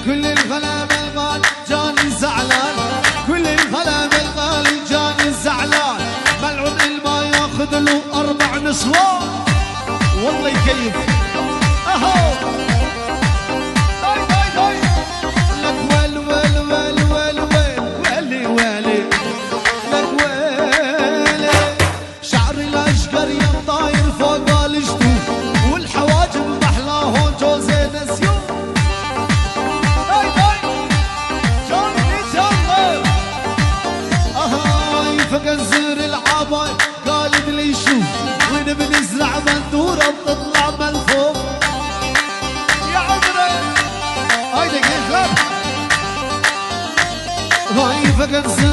كل الغلام الغال جاني زعلان، كل الغلام الغال جاني زعلان، ملعون الما ياخذ له 4 نسوان والله يكيف. اهو لك ويل ويل ويل ويل ويل ويلي ويلي لك ويلي، شعري الاشقر يم طاير فوق الجدود، والحواجب محلاهم جوزي نسيون. فقد زر العباي قالت لي شوف وين بنزرع بندوره بتطلع ملفوف يا عمري. هاي دقيقة هاي فقد زر